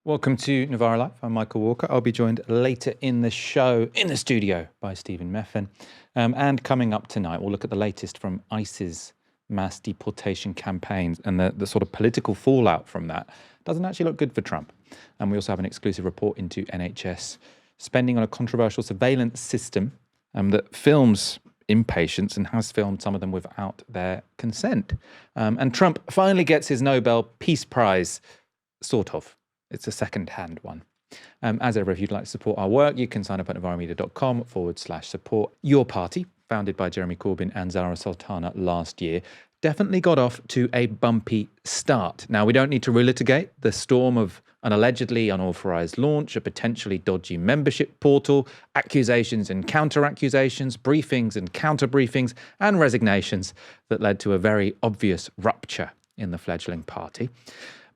Welcome to Novara Live. I'm Michael Walker. I'll be joined later in the show, in the studio, by Stephen Methven. And coming up tonight, we'll look at the latest from ICE's mass deportation campaigns and the sort of political fallout from that. Doesn't actually look good for Trump. And we also have an exclusive report into NHS spending on a controversial surveillance system that films inpatients and has filmed some of them without their consent. And Trump finally gets his Nobel Peace Prize, sort of. It's a second-hand one. As ever, if you'd like to support our work, you can sign up at novaramedia.com/support. Your party, founded by Jeremy Corbyn and Zarah Sultana last year, definitely got off to a bumpy start. Now, we don't need to relitigate the storm of an allegedly unauthorised launch, a potentially dodgy membership portal, accusations and counter-accusations, briefings and counter-briefings, and resignations that led to a very obvious rupture in the fledgling party.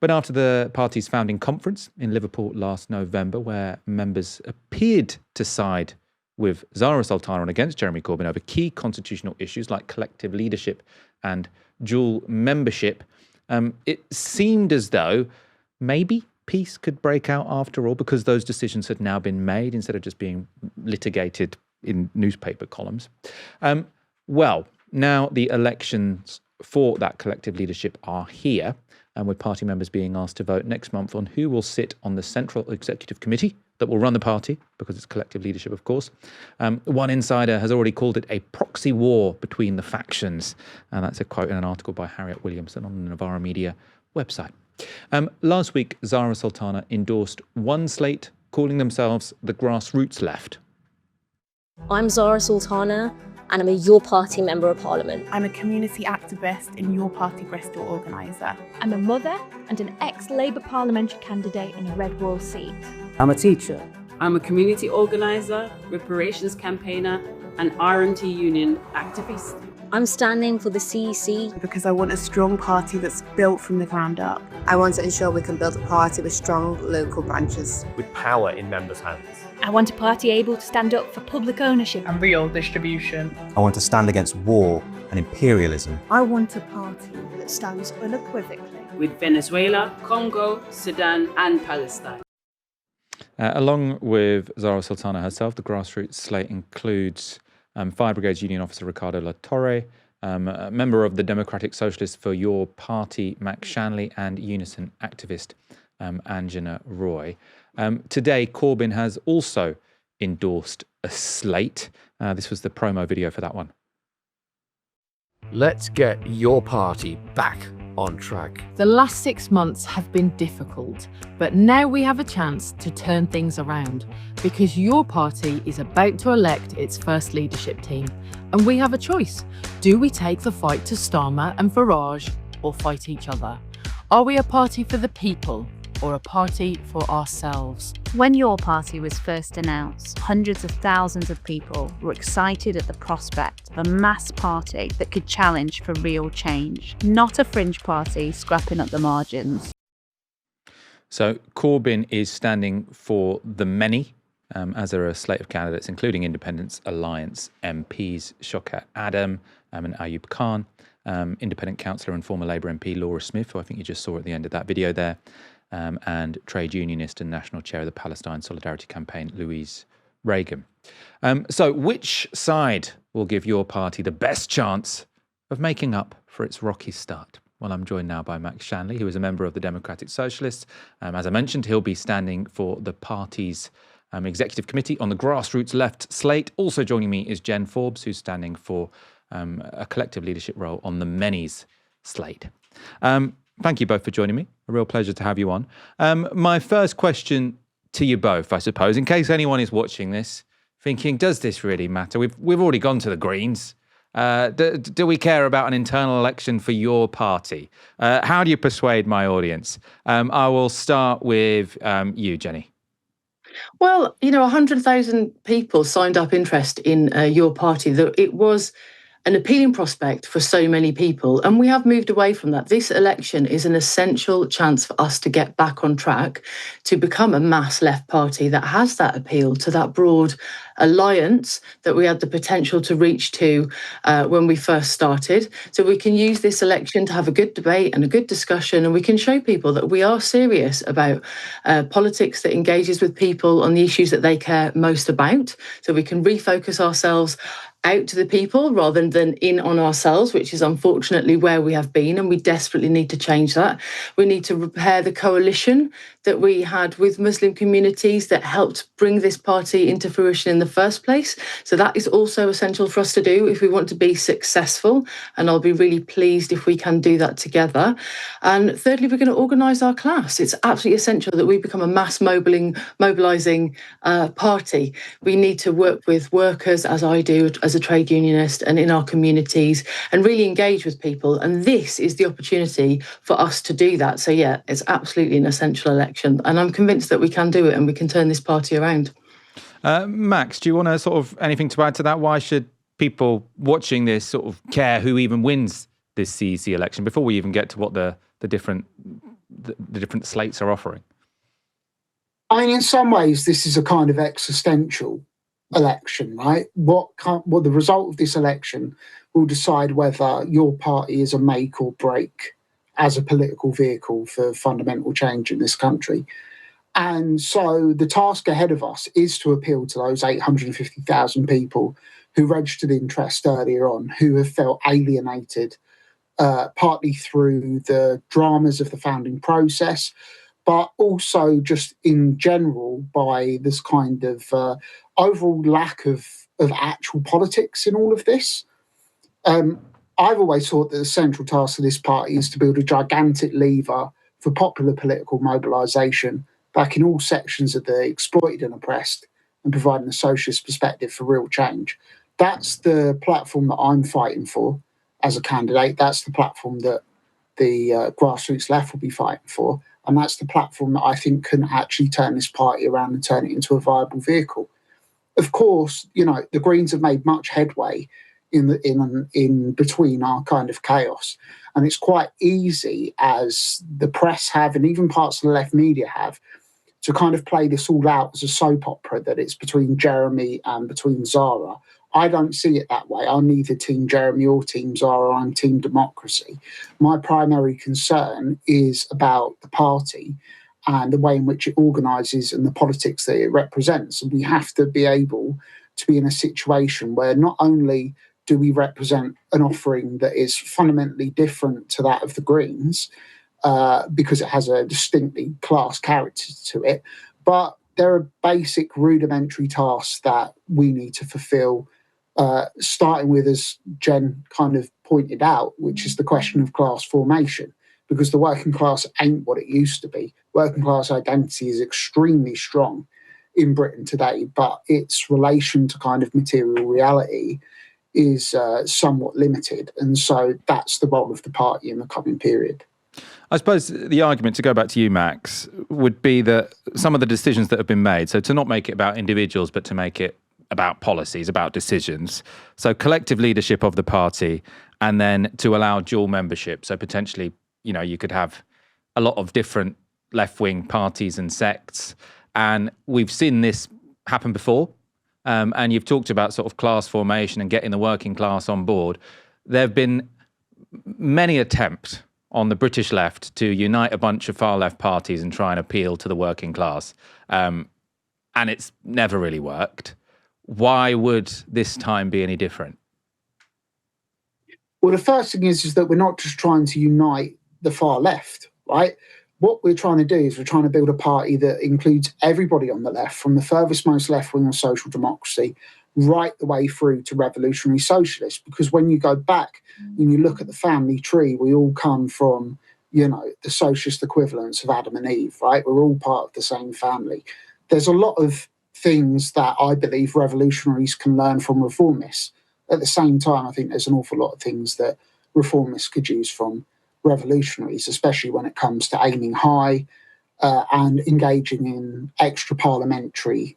But after the party's founding conference in Liverpool last November, where members appeared to side with Zarah Sultana and against Jeremy Corbyn over key constitutional issues like collective leadership and dual membership, it seemed as though maybe peace could break out after all, because those decisions had now been made instead of just being litigated in newspaper columns. Well, now the elections for that collective leadership are here, and with party members being asked to vote next month on who will sit on the central executive committee that will run the party, because it's collective leadership, of course. One insider has already called it a proxy war between the factions, and that's a quote in an article by Harriet Williamson on the Novara Media website. Last week, Zarah Sultana endorsed one slate calling themselves the Grassroots Left. I'm Zarah Sultana, and I'm a Your Party Member of Parliament. I'm a community activist and Your Party Bristol organiser. I'm a mother and an ex-Labour parliamentary candidate in a Red Wall seat. I'm a teacher. I'm a community organiser, reparations campaigner, and RMT union activist. I'm standing for the CEC because I want a strong party that's built from the ground up. I want to ensure we can build a party with strong local branches. With power in members' hands. I want a party able to stand up for public ownership and real distribution. I want to stand against war and imperialism. I want a party that stands unequivocally with Venezuela, Congo, Sudan and Palestine. Along with Zarah Sultana herself, the grassroots slate includes Fire Brigades Union Officer Ricardo La Torre, a member of the Democratic Socialists for Your Party, Max Shanley, and Unison activist Anjana Roy. Today, Corbyn has also endorsed a slate. This was the promo video for that one. Let's get your party back on track. The last 6 months have been difficult, but now we have a chance to turn things around, because your party is about to elect its first leadership team, and we have a choice. Do we take the fight to Starmer and Farage, or fight each other? Are we a party for the people, or a party for ourselves? When Your Party was first announced, hundreds of thousands of people were excited at the prospect of a mass party that could challenge for real change, not a fringe party scrapping at the margins. So Corbyn is standing for the many, as are a slate of candidates, including Independence Alliance MPs Shaukat Adam and Ayub Khan, independent councillor and former Labour MP Laura Smith, who I think you just saw at the end of that video there, and trade unionist and national chair of the Palestine Solidarity Campaign, Louise Reagan. So which side will give your party the best chance of making up for its rocky start? Well, I'm joined now by Max Shanley, who is a member of the Democratic Socialists. As I mentioned, he'll be standing for the party's executive committee on the Grassroots Left slate. Also joining me is Jen Forbes, who's standing for a collective leadership role on the Many's slate. Thank you both for joining me. A real pleasure to have you on. My first question to you both, I suppose, in case anyone is watching this thinking, does this really matter? We've already gone to the Greens. Do we care about an internal election for your party? How do you persuade my audience? I will start with you, Jenny. Well, 100,000 people signed up interest in your party. It was an appealing prospect for so many people. And we have moved away from that. This election is an essential chance for us to get back on track to become a mass left party that has that appeal to that broad alliance that we had the potential to reach to when we first started. So we can use this election to have a good debate and a good discussion, and we can show people that we are serious about politics that engages with people on the issues that they care most about. So we can refocus ourselves out to the people rather than in on ourselves, which is unfortunately where we have been, and we desperately need to change that. We need to repair the coalition that we had with Muslim communities that helped bring this party into fruition in the first place. So that is also essential for us to do if we want to be successful, and I'll be really pleased if we can do that together. And thirdly, we're going to organise our class. It's absolutely essential that we become a mass mobilising party. We need to work with workers, as I do as a trade unionist, and in our communities, and really engage with people. And this is the opportunity for us to do that. So yeah, it's absolutely an essential election. And I'm convinced that we can do it and we can turn this party around. Max, do you want to sort of anything to add to that? Why should people watching this sort of care who even wins this CEC election before we even get to what the different slates are offering? I mean, in some ways, this is a kind of existential election, right? What the result of this election will decide whether your party is a make or break as a political vehicle for fundamental change in this country. And so the task ahead of us is to appeal to those 850,000 people who registered interest earlier on, who have felt alienated, partly through the dramas of the founding process, but also just in general by this kind of overall lack of actual politics in all of this. I've always thought that the central task of this party is to build a gigantic lever for popular political mobilisation back in all sections of the exploited and oppressed, and providing a socialist perspective for real change. That's the platform that I'm fighting for as a candidate. That's the platform that the grassroots left will be fighting for. And that's the platform that I think can actually turn this party around and turn it into a viable vehicle. Of course, you know, the Greens have made much headway in between our kind of chaos. And it's quite easy, as the press have and even parts of the left media have, to kind of play this all out as a soap opera, that it's between Jeremy and between Zarah. I don't see it that way. I'm neither Team Jeremy or Team Zarah. I'm Team Democracy. My primary concern is about the party and the way in which it organises and the politics that it represents. And we have to be able to be in a situation where not only do we represent an offering that is fundamentally different to that of the Greens, because it has a distinctly class character to it, but there are basic rudimentary tasks that we need to fulfil, starting with, as Jen kind of pointed out, which is the question of class formation, because the working class ain't what it used to be. Working class identity is extremely strong in Britain today, but its relation to kind of material reality is somewhat limited. And so that's the role of the party in the coming period. I suppose the argument, to go back to you, Max, would be that some of the decisions that have been made, so to not make it about individuals, but to make it about policies, about decisions, so collective leadership of the party, and then to allow dual membership. So potentially, you know, you could have a lot of different left-wing parties and sects. And we've seen this happen before. And you've talked about sort of class formation and getting the working class on board. There have been many attempts on the British left to unite a bunch of far left parties and try and appeal to the working class. And it's never really worked. Why would this time be any different? Well, the first thing is that we're not just trying to unite the far left, right? What we're trying to do is we're trying to build a party that includes everybody on the left, from the furthest most left wing of social democracy right the way through to revolutionary socialists. Because when you go back and you look at the family tree, we all come from, you know, the socialist equivalents of Adam and Eve, right? We're all part of the same family. There's a lot of things that I believe revolutionaries can learn from reformists. At the same time, I think there's an awful lot of things that reformists could use from revolutionaries, especially when it comes to aiming high and engaging in extra parliamentary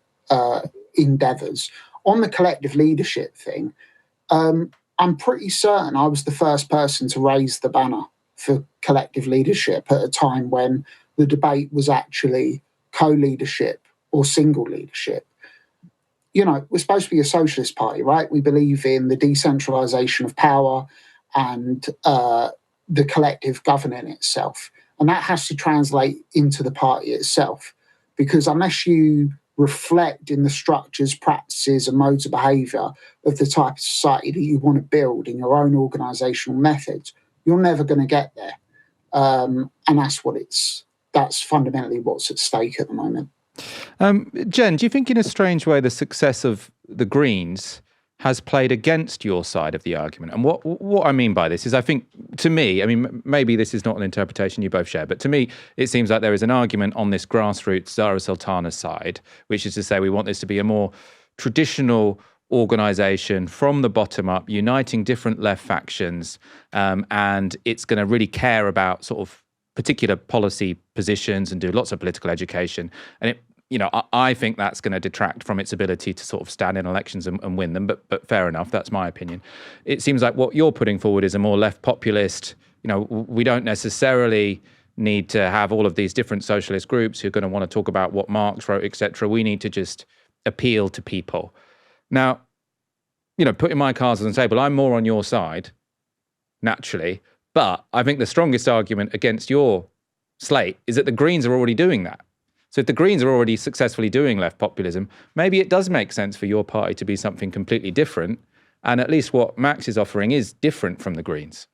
endeavours. On the collective leadership thing, I'm pretty certain I was the first person to raise the banner for collective leadership at a time when the debate was actually co-leadership or single leadership. You know, we're supposed to be a socialist party, right? We believe in the decentralisation of power and the collective governing itself. And that has to translate into the party itself. Because unless you reflect in the structures, practices and modes of behaviour of the type of society that you want to build in your own organisational methods, you're never going to get there. And that's fundamentally what's at stake at the moment. Jen, do you think in a strange way the success of the Greens has played against your side of the argument? And what I mean by this is, I think, to me, I mean, maybe this is not an interpretation you both share, but to me, it seems like there is an argument on this grassroots Zarah Sultana side, which is to say we want this to be a more traditional organisation from the bottom up, uniting different left factions, and it's going to really care about sort of particular policy positions and do lots of political education. And I think that's going to detract from its ability to sort of stand in elections and win them. But fair enough, that's my opinion. It seems like what you're putting forward is a more left populist. We don't necessarily need to have all of these different socialist groups who are going to want to talk about what Marx wrote, etc. We need to just appeal to people. Now, putting my cards on the table, I'm more on your side, naturally. But I think the strongest argument against your slate is that the Greens are already doing that. So if the Greens are already successfully doing left populism, maybe it does make sense for your party to be something completely different. And at least what Max is offering is different from the Greens.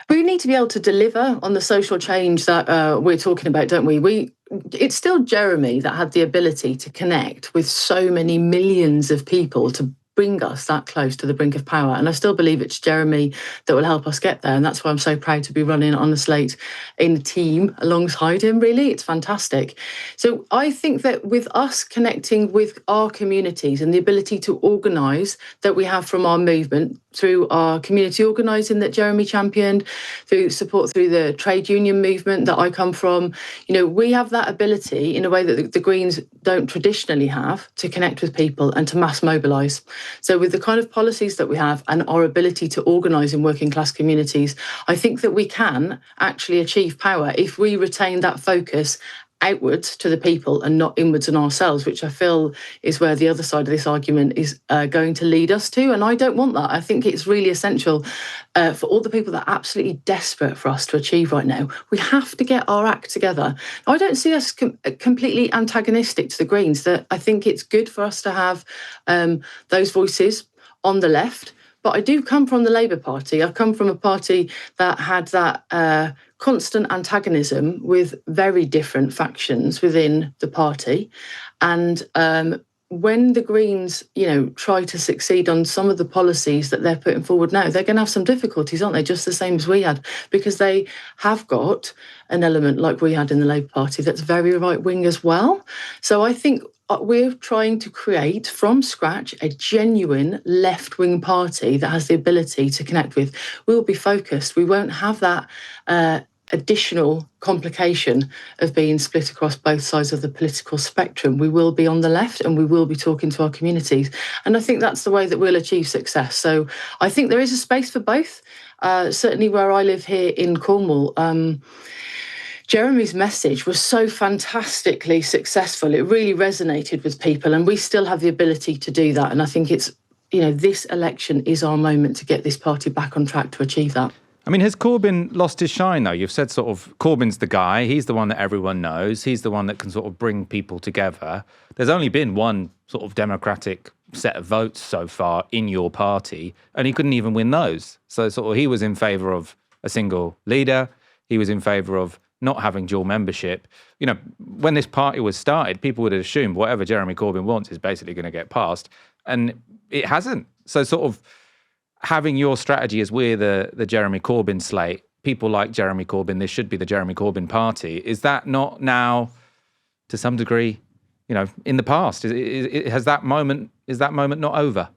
We need to be able to deliver on the social change that we're talking about, don't we? It's still Jeremy that had the ability to connect with so many millions of people to bring us that close to the brink of power. And I still believe it's Jeremy that will help us get there. And that's why I'm so proud to be running on the slate in a team alongside him, really. It's fantastic. So I think that with us connecting with our communities and the ability to organise that we have from our movement through our community organising that Jeremy championed, through support through the trade union movement that I come from, we have that ability in a way that the Greens don't traditionally have to connect with people and to mass mobilise. So with the kind of policies that we have and our ability to organise in working class communities, I think that we can actually achieve power if we retain that focus outwards to the people and not inwards on ourselves, which I feel is where the other side of this argument is going to lead us to. And I don't want that. I think it's really essential for all the people that are absolutely desperate for us to achieve right now. We have to get our act together. I don't see us completely antagonistic to the Greens. That I think it's good for us to have those voices on the left. But I do come from the Labour Party. I come from a party that had that constant antagonism with very different factions within the party. And when the Greens, try to succeed on some of the policies that they're putting forward now, they're going to have some difficulties, aren't they? Just the same as we had, because they have got an element like we had in the Labour Party that's very right-wing as well. So I think we're trying to create from scratch a genuine left-wing party that has the ability to connect with. We'll be focused. We won't have that additional complication of being split across both sides of the political spectrum. We will be on the left and we will be talking to our communities. And I think that's the way that we'll achieve success. So I think there is a space for both. Certainly where I live here in Cornwall, Jeremy's message was so fantastically successful. It really resonated with people, and we still have the ability to do that. And I think it's, this election is our moment to get this party back on track to achieve that. I mean, has Corbyn lost his shine, though? You've said sort of Corbyn's the guy. He's the one that everyone knows. He's the one that can sort of bring people together. There's only been one sort of democratic set of votes so far in your party, and he couldn't even win those. So sort of he was in favour of a single leader. He was in favour of not having dual membership. When this party was started, people would have assumed whatever Jeremy Corbyn wants is basically going to get passed, and it hasn't. So sort of having your strategy as we're the Jeremy Corbyn slate, people like Jeremy Corbyn, this should be the Jeremy Corbyn party. Is that not now, to some degree, in the past? Is that moment not over?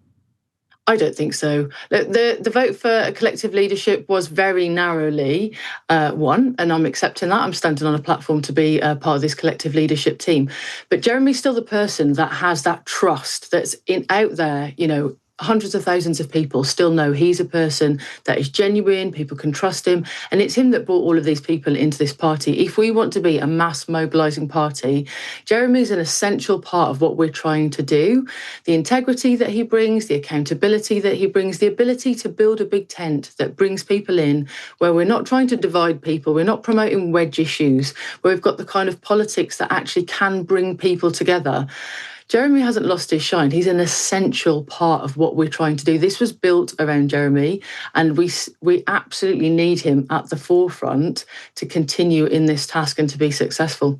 I don't think so. The vote for collective leadership was very narrowly won, and I'm accepting that. I'm standing on a platform to be part of this collective leadership team. But Jeremy's still the person that has that trust that's out there, hundreds of thousands of people still know he's a person that is genuine, people can trust him, and it's him that brought all of these people into this party. If we want to be a mass mobilising party, Jeremy is an essential part of what we're trying to do. The integrity that he brings, the accountability that he brings, the ability to build a big tent that brings people in, where we're not trying to divide people, we're not promoting wedge issues, where we've got the kind of politics that actually can bring people together. Jeremy hasn't lost his shine. He's an essential part of what we're trying to do. This was built around Jeremy, and we absolutely need him at the forefront to continue in this task and to be successful.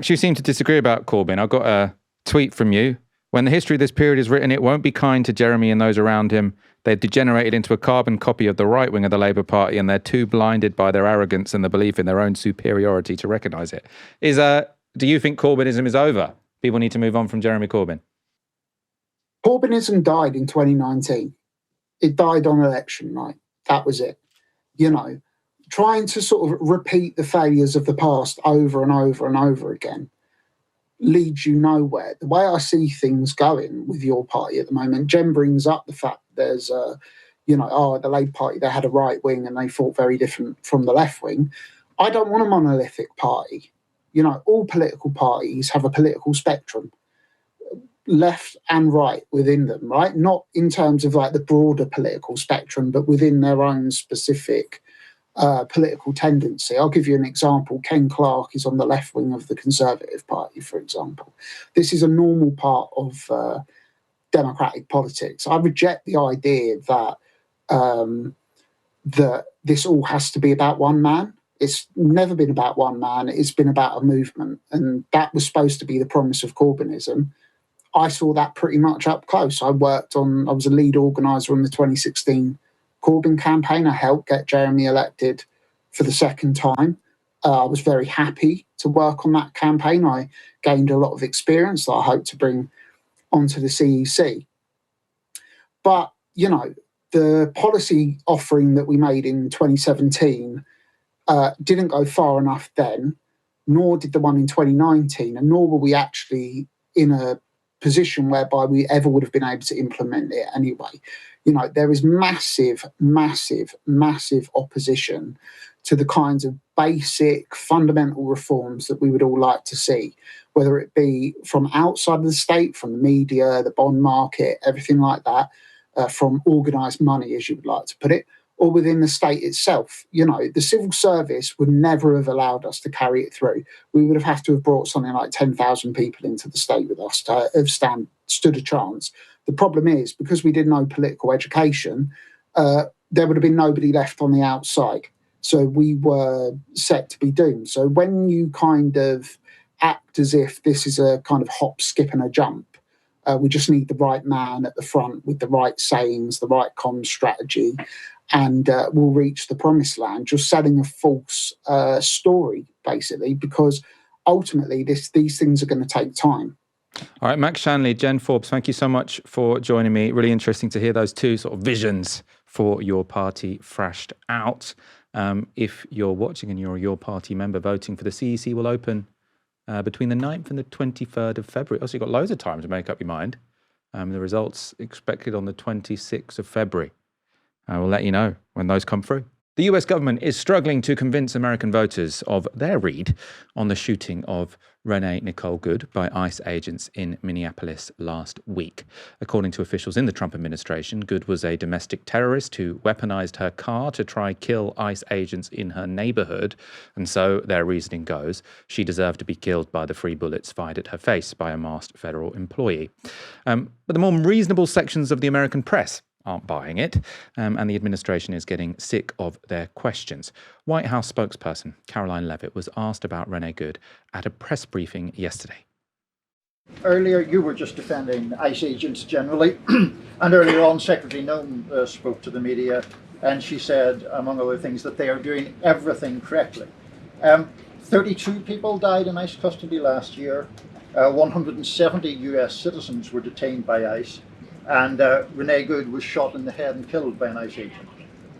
You seem to disagree about Corbyn. I got a tweet from you. When the history of this period is written, it won't be kind to Jeremy and those around him. They've degenerated into a carbon copy of the right wing of the Labour Party, and they're too blinded by their arrogance and the belief in their own superiority to recognise it. Do you think Corbynism is over? People need to move on from Jeremy Corbyn. Corbynism died in 2019. It died on election night. That was it. You know, trying to sort of repeat the failures of the past over and over and over again leads you nowhere. The way I see things going with your party at the moment, Jen brings up the fact there's the Labour Party, they had a right wing and they fought very different from the left wing. I don't want a monolithic party. You know, all political parties have a political spectrum, left and right within them, right? Not in terms of like the broader political spectrum, but within their own specific political tendency. I'll give you an example. Ken Clarke is on the left wing of the Conservative Party, for example. This is a normal part of democratic politics. I reject the idea that that this all has to be about one man. It's never been about one man. It's been about a movement. And that was supposed to be the promise of Corbynism. I saw that pretty much up close. I was a lead organiser on the 2016 Corbyn campaign. I helped get Jeremy elected for the second time. I was very happy to work on that campaign. I gained a lot of experience that I hope to bring onto the CEC. But, you know, the policy offering that we made in 2017 didn't go far enough then, nor did the one in 2019, and nor were we actually in a position whereby we ever would have been able to implement it anyway. You know, there is massive, massive, massive opposition to the kinds of basic, fundamental reforms that we would all like to see, whether it be from outside of the state, from the media, the bond market, everything like that, from organised money, as you would like to put it, or within the state itself. You know, the civil service would never have allowed us to carry it through. We would have had to have brought something like 10,000 people into the state with us to have stood a chance. The problem is, because we did no political education, there would have been nobody left on the outside. So we were set to be doomed. So when you kind of act as if this is a kind of hop, skip and a jump, we just need the right man at the front with the right sayings, the right comms strategy, and we'll reach the promised land. You're selling a false story, basically, because ultimately these things are going to take time. All right, Max Shanley, Jen Forbes, thank you so much for joining me. Really interesting to hear those two sort of visions for your party thrashed out. If you're watching and you're a Your Party member, voting for the CEC will open between the 9th and the 23rd of February. Also, you've got loads of time to make up your mind. The results expected on the 26th of February. I will let you know when those come through. The US government is struggling to convince American voters of their read on the shooting of Renee Nicole Good by ICE agents in Minneapolis last week. According to officials in the Trump administration, Good was a domestic terrorist who weaponized her car to try kill ICE agents in her neighborhood. And so their reasoning goes, she deserved to be killed by the 3 bullets fired at her face by a masked federal employee. But the more reasonable sections of the American press aren't buying it, and the administration is getting sick of their questions. White House spokesperson Caroline Leavitt was asked about Renee Good at a press briefing yesterday. Earlier, you were just defending ICE agents generally, and earlier on, Secretary Noem spoke to the media, and she said, among other things, that they are doing everything correctly. 32 people died in ICE custody last year. 170 US citizens were detained by ICE. And Renee Good was shot in the head and killed by an ICE agent.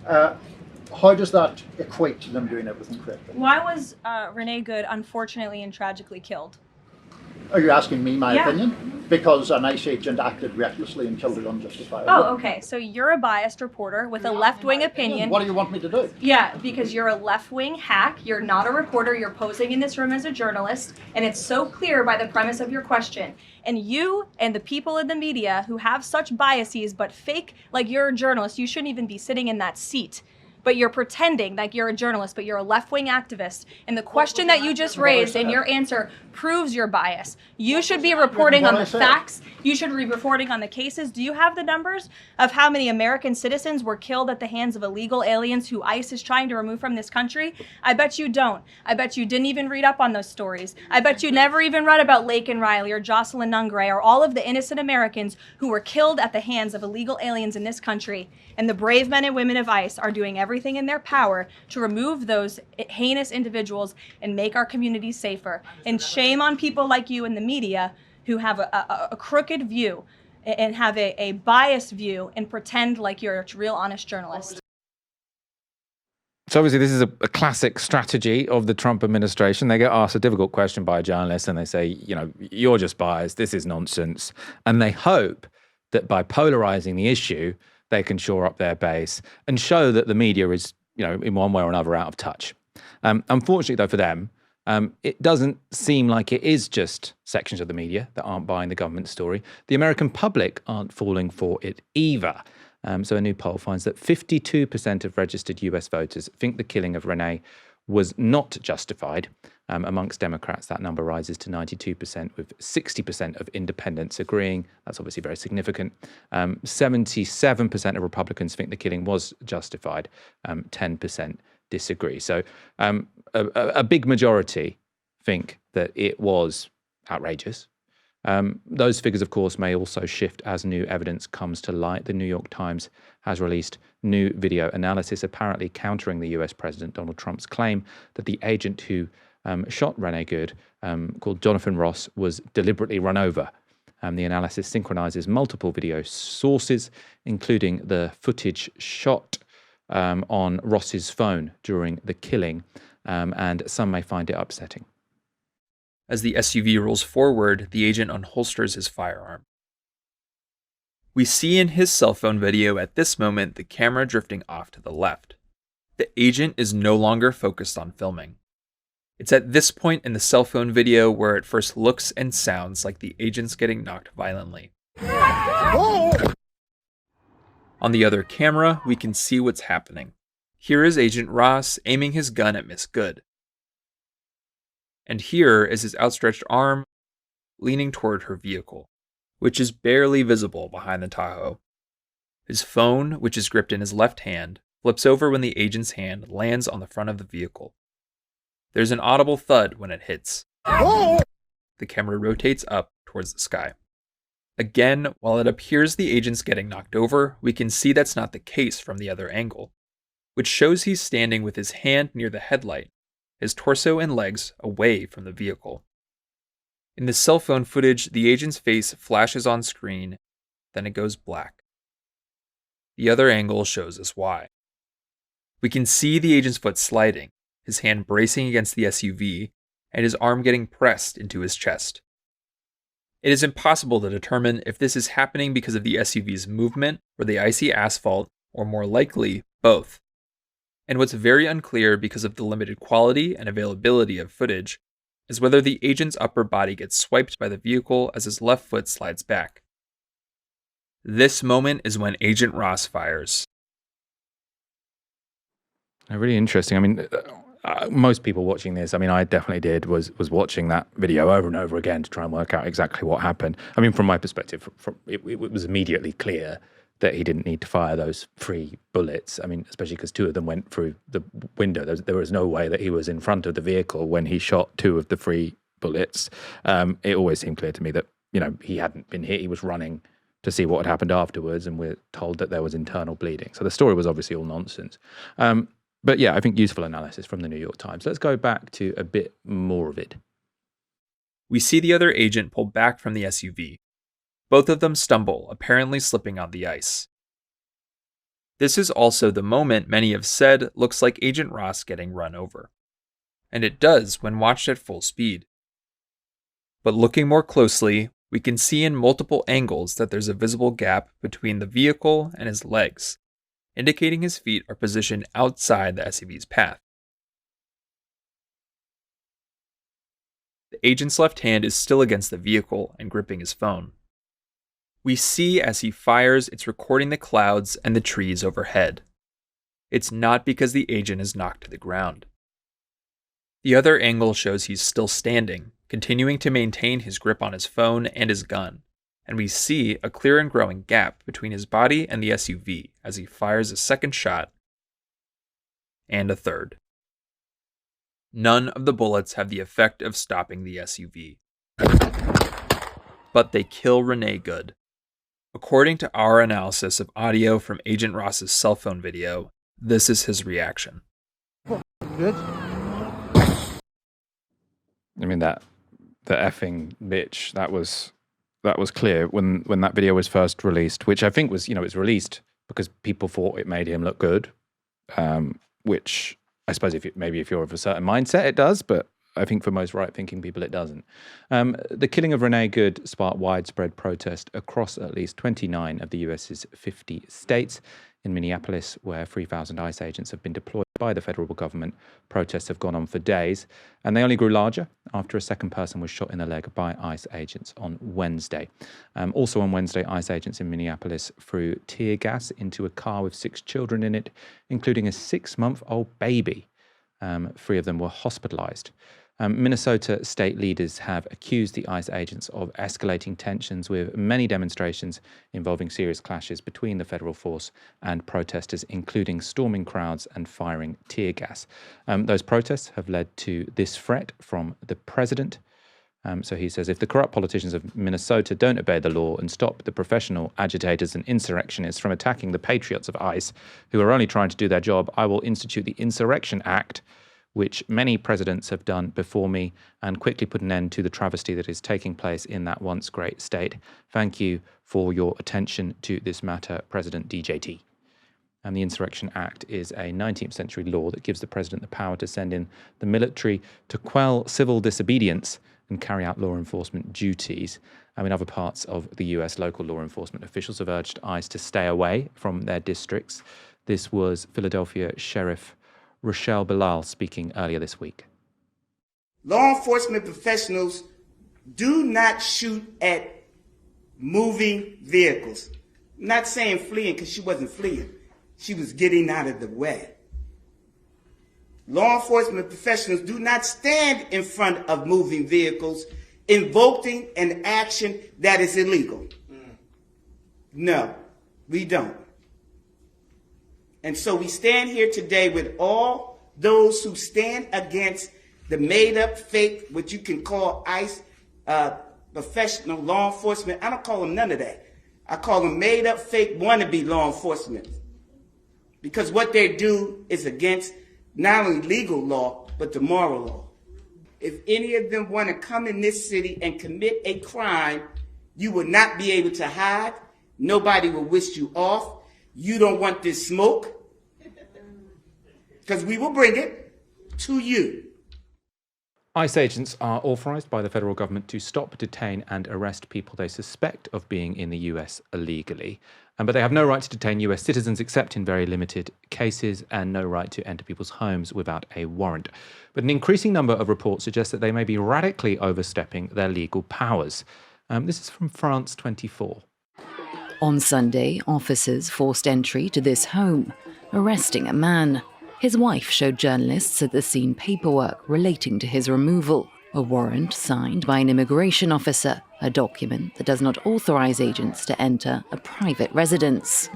How does that equate to them doing everything correctly? Why was Renee Good unfortunately and tragically killed? Are you asking me my opinion? because an ICE agent acted recklessly and killed it unjustifiably. Oh, okay. So you're a biased reporter with a left-wing opinion. What do you want me to do? Yeah, because you're a left-wing hack. You're not a reporter. You're posing in this room as a journalist, and it's so clear by the premise of your question. And you and the people in the media who have such biases but fake like you're a journalist, you shouldn't even be sitting in that seat. But you're pretending like you're a journalist, but you're a left-wing activist. And the question that you just raised and your answer proves your bias. You should be reporting on the facts. You should be reporting on the cases. Do you have the numbers of how many American citizens were killed at the hands of illegal aliens who ICE is trying to remove from this country? I bet you don't. I bet you didn't even read up on those stories. I bet you never even read about Laken Riley or Jocelyn Nungray or all of the innocent Americans who were killed at the hands of illegal aliens in this country. And the brave men and women of ICE are doing everything in their power to remove those heinous individuals and make our communities safer. And shame on people like you in the media who have a crooked view and have a biased view and pretend like you're a real honest journalist. So obviously this is a classic strategy of the Trump administration. They get asked a difficult question by a journalist and they say, you know, you're just biased, this is nonsense. And they hope that by polarizing the issue, they can shore up their base and show that the media is, you know, in one way or another out of touch. Unfortunately, though, for them, it doesn't seem like it is just sections of the media that aren't buying the government story. The American public aren't falling for it either. So a new poll finds that 52% of registered US voters think the killing of Renee was not justified. Amongst Democrats, that number rises to 92%, with 60% of independents agreeing. That's obviously very significant. 77% of Republicans think the killing was justified. 10% disagree. So a big majority think that it was outrageous. Those figures, of course, may also shift as new evidence comes to light. The New York Times has released new video analysis, apparently countering the US President Donald Trump's claim that the agent who shot Renee Good, called Jonathan Ross, was deliberately run over. The analysis synchronizes multiple video sources, including the footage shot on Ross's phone during the killing, and some may find it upsetting. As the SUV rolls forward, the agent unholsters his firearm. We see in his cell phone video at this moment the camera drifting off to the left. The agent is no longer focused on filming. It's at this point in the cell phone video where it first looks and sounds like the agent's getting knocked violently. On the other camera, we can see what's happening. Here is Agent Ross aiming his gun at Miss Good. And here is his outstretched arm leaning toward her vehicle, which is barely visible behind the Tahoe. His phone, which is gripped in his left hand, flips over when the agent's hand lands on the front of the vehicle. There's an audible thud when it hits. The camera rotates up towards the sky. Again, while it appears the agent's getting knocked over, we can see that's not the case from the other angle, which shows he's standing with his hand near the headlight, his torso and legs away from the vehicle. In the cell phone footage, the agent's face flashes on screen, then it goes black. The other angle shows us why. We can see the agent's foot sliding, his hand bracing against the SUV, and his arm getting pressed into his chest. It is impossible to determine if this is happening because of the SUV's movement or the icy asphalt, or more likely, both. And what's very unclear because of the limited quality and availability of footage is whether the agent's upper body gets swiped by the vehicle as his left foot slides back. This moment is when Agent Ross fires. Really interesting. I mean, most people watching this, I mean, I definitely did, was watching that video over and over again to try and work out exactly what happened. I mean, from my perspective, it was immediately clear that he didn't need to fire those 3 bullets. I mean, especially because 2 of them went through the window. There was no way that he was in front of the vehicle when he shot 2 of the 3 bullets. It always seemed clear to me that, you know, he hadn't been hit. He was running to see what had happened afterwards, and we're told that there was internal bleeding. So the story was obviously all nonsense. But yeah, I think useful analysis from the New York Times. Let's go back to a bit more of it. We see the other agent pull back from the SUV. Both of them stumble, apparently slipping on the ice. This is also the moment many have said looks like Agent Ross getting run over. And it does when watched at full speed. But looking more closely, We can see in multiple angles that there's a visible gap between the vehicle and his legs, indicating his feet are positioned outside the SUV's path. The agent's left hand is still against the vehicle and gripping his phone. We see as he fires, it's recording the clouds and the trees overhead. It's not because the agent is knocked to the ground. The other angle shows he's still standing, continuing to maintain his grip on his phone and his gun, and we see a clear and growing gap between his body and the SUV as he fires a second shot and a third. None of the bullets have the effect of stopping the SUV, but they kill Renee Good. According to our analysis of audio from Agent Ross's cell phone video, this is his reaction. Good. I mean, the effing bitch, that was clear when that video was first released, which I think was, it was released because people thought it made him look good, which I suppose if you're of a certain mindset, it does, but I think for most right-thinking people, it doesn't. The killing of Renee Good sparked widespread protest across at least 29 of the US's 50 states. In Minneapolis, where 3,000 ICE agents have been deployed by the federal government, protests have gone on for days, and they only grew larger after a second person was shot in the leg by ICE agents on Wednesday. Also on Wednesday, ICE agents in Minneapolis threw tear gas into a car with 6 children in it, including a 6-month-old baby. 3 of them were hospitalized. Minnesota state leaders have accused the ICE agents of escalating tensions, with many demonstrations involving serious clashes between the federal force and protesters, including storming crowds and firing tear gas. Those protests have led to this threat from the president. So he says, if the corrupt politicians of Minnesota don't obey the law and stop the professional agitators and insurrectionists from attacking the patriots of ICE, who are only trying to do their job, I will institute the Insurrection Act, which many presidents have done before me, and quickly put an end to the travesty that is taking place in that once great state. Thank you for your attention to this matter, President DJT. And the Insurrection Act is a 19th century law that gives the president the power to send in the military to quell civil disobedience and carry out law enforcement duties. In other parts of the US, local law enforcement officials have urged ICE to stay away from their districts. This was Philadelphia Sheriff Rochelle Bilal speaking earlier this week. Law enforcement professionals do not shoot at moving vehicles. I'm not saying fleeing, because she wasn't fleeing. She was getting out of the way. Law enforcement professionals do not stand in front of moving vehicles invoking an action that is illegal. No, we don't. And so we stand here today with all those who stand against the made-up, fake, what you can call ICE, professional law enforcement. I don't call them none of that. I call them made-up, fake, wannabe law enforcement. Because what they do is against not only legal law, but the moral law. If any of them want to come in this city and commit a crime, you will not be able to hide. Nobody will wish you off. You don't want this smoke, because we will bring it to you. ICE agents are authorized by the federal government to stop, detain and arrest people they suspect of being in the US illegally. But they have no right to detain US citizens except in very limited cases, and no right to enter people's homes without a warrant. But an increasing number of reports suggest that they may be radically overstepping their legal powers. This is from France 24. On Sunday, officers forced entry to this home, arresting a man. His wife showed journalists at the scene paperwork relating to his removal, a warrant signed by an immigration officer, a document that does not authorize agents to enter a private residence.